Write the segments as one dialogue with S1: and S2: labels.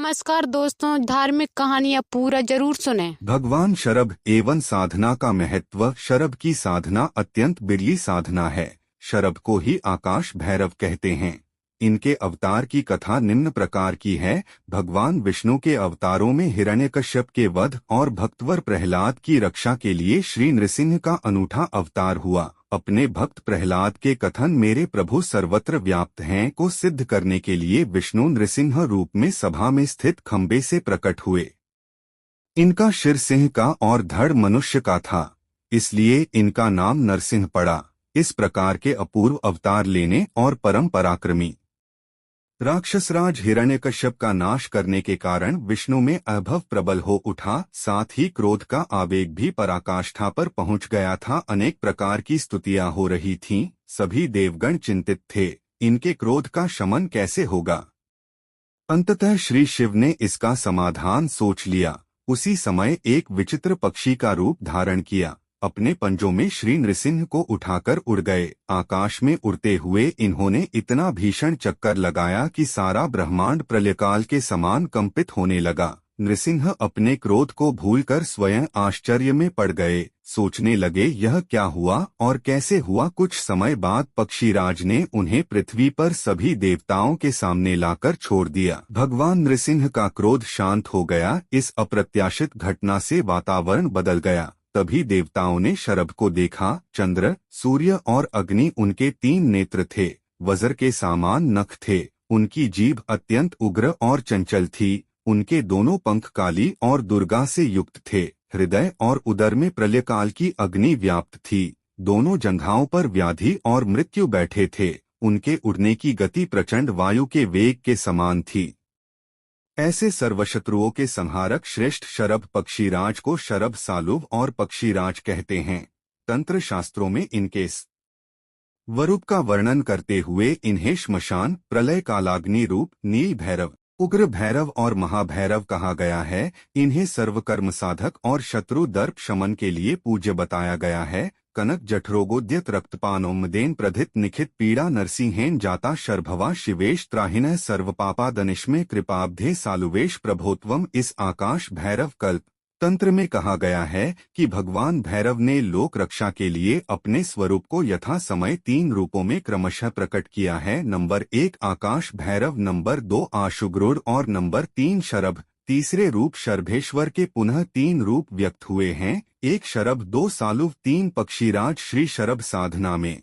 S1: नमस्कार दोस्तों, धार्मिक कहानियाँ पूरा जरूर सुने।
S2: भगवान शरभ एवं साधना का महत्व। शरभ की साधना अत्यंत बिरली साधना है। शरभ को ही आकाश भैरव कहते हैं। इनके अवतार की कथा निम्न प्रकार की है। भगवान विष्णु के अवतारों में हिरण्यकश्यप के वध और भक्तवर प्रहलाद की रक्षा के लिए श्री नृसिंह का अनूठा अवतार हुआ। अपने भक्त प्रहलाद के कथन मेरे प्रभु सर्वत्र व्याप्त हैं को सिद्ध करने के लिए विष्णु नृसिंह रूप में सभा में स्थित खंबे से प्रकट हुए। इनका शिर सिंह का और धड़ मनुष्य का था, इसलिए इनका नाम नरसिंह पड़ा। इस प्रकार के अपूर्व अवतार लेने और परम पराक्रमी राक्षसराज हिरण्यकश्यप का नाश करने के कारण विष्णु में अभव प्रबल हो उठा। साथ ही क्रोध का आवेग भी पराकाष्ठा पर पहुंच गया था। अनेक प्रकार की स्तुतियां हो रही थीं। सभी देवगण चिंतित थे, इनके क्रोध का शमन कैसे होगा। अंततः श्री शिव ने इसका समाधान सोच लिया। उसी समय एक विचित्र पक्षी का रूप धारण किया। अपने पंजों में श्री नृसिंह को उठाकर उड़ गए। आकाश में उड़ते हुए इन्होंने इतना भीषण चक्कर लगाया कि सारा ब्रह्मांड प्रलयकाल के समान कंपित होने लगा। नृसिंह अपने क्रोध को भूलकर स्वयं आश्चर्य में पड़ गए। सोचने लगे यह क्या हुआ और कैसे हुआ। कुछ समय बाद पक्षीराज ने उन्हें पृथ्वी पर सभी देवताओं के सामने लाकर छोड़ दिया। भगवान नृसिंह का क्रोध शांत हो गया। इस अप्रत्याशित घटना से वातावरण बदल गया। तभी देवताओं ने शरभ को देखा। चंद्र, सूर्य और अग्नि उनके 3 नेत्र थे। वज्र के समान नख थे। उनकी जीभ अत्यंत उग्र और चंचल थी। उनके दोनों पंख काली और दुर्गा से युक्त थे। हृदय और उदर में प्रलयकाल की अग्नि व्याप्त थी। दोनों जंघाओं पर व्याधि और मृत्यु बैठे थे। उनके उड़ने की गति प्रचंड वायु के वेग के समान थी। ऐसे सर्वशत्रुओं के संहारक श्रेष्ठ शरभ पक्षीराज को शरभ सालुव और पक्षीराज कहते हैं। तंत्र शास्त्रों में इनके स्वरूप का वर्णन करते हुए इन्हें श्मशान, प्रलय कालाग्नि रूप, नील भैरव, उग्र भैरव और महाभैरव कहा गया है। इन्हें सर्वकर्म साधक और शत्रु दर्प शमन के लिए पूज्य बताया गया है। कनक जठरोगोद्यत रक्तपानोमदेन प्रधित निखित पीड़ा नरसिंहेन जाता शर्भवा शिवेश त्राहिनः सर्वपापादनिष्मे कृपाब्धे सालुवेश प्रभोत्वम। इस आकाश भैरव कल्प तंत्र में कहा गया है कि भगवान भैरव ने लोक रक्षा के लिए अपने स्वरूप को यथा समय 3 रूपों में क्रमशः प्रकट किया है। नंबर 1 आकाश भैरव, नंबर 2 आशुगरुड़ और नंबर 3 शरभ। तीसरे रूप शर्भेश्वर के पुनः 3 रूप व्यक्त हुए हैं। 1 शरभ, 2 सालुव, 3 पक्षीराज। श्री शरभ साधना में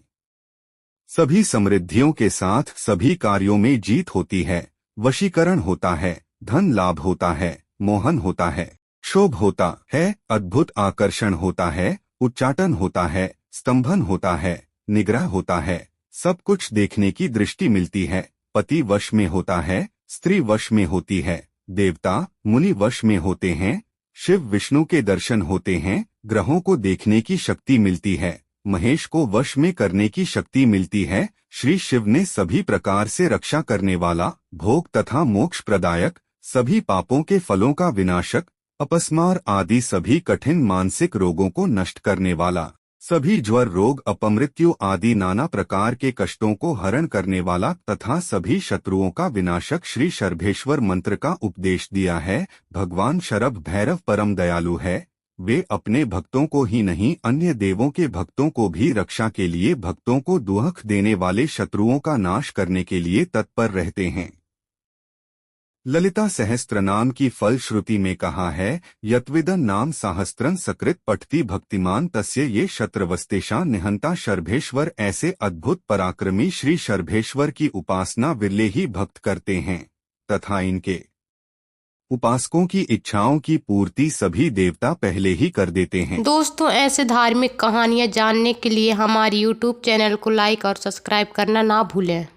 S2: सभी समृद्धियों के साथ सभी कार्यों में जीत होती है। वशीकरण होता है, धन लाभ होता है, मोहन होता है, क्षोभ होता है, अद्भुत आकर्षण होता है, उच्चाटन होता है, स्तंभन होता है, निग्रह होता है। सब कुछ देखने की दृष्टि मिलती है। पति वश में होता है, स्त्री वश में होती है, देवता मुनि वश में होते हैं, शिव विष्णु के दर्शन होते हैं, ग्रहों को देखने की शक्ति मिलती है, महेश को वश में करने की शक्ति मिलती है। श्री शिव ने सभी प्रकार से रक्षा करने वाला, भोग तथा मोक्ष प्रदायक, सभी पापों के फलों का विनाशक, अपस्मार आदि सभी कठिन मानसिक रोगों को नष्ट करने वाला, सभी ज्वर रोग, अपमृत्यु आदि नाना प्रकार के कष्टों को हरण करने वाला तथा सभी शत्रुओं का विनाशक श्री शर्भेश्वर मंत्र का उपदेश दिया है। भगवान शरभ भैरव परम दयालु है। वे अपने भक्तों को ही नहीं, अन्य देवों के भक्तों को भी रक्षा के लिए, भक्तों को दुख देने वाले शत्रुओं का नाश करने के लिए तत्पर रहते हैं। ललिता सहस्त्र नाम की फल श्रुति में कहा है, यत्विदं नाम सहस्त्रं सकृत पठति भक्तिमान तस्य ये शत्रवस्तेषां निहंता शर्भेश्वर। ऐसे अद्भुत पराक्रमी श्री शर्भेश्वर की उपासना विरले ही भक्त करते हैं तथा इनके उपासकों की इच्छाओं की पूर्ति सभी देवता पहले ही कर देते हैं।
S1: दोस्तों, ऐसे धार्मिक कहानियाँ जानने के लिए हमारे YouTube चैनल को लाइक और सब्सक्राइब करना ना भूलें।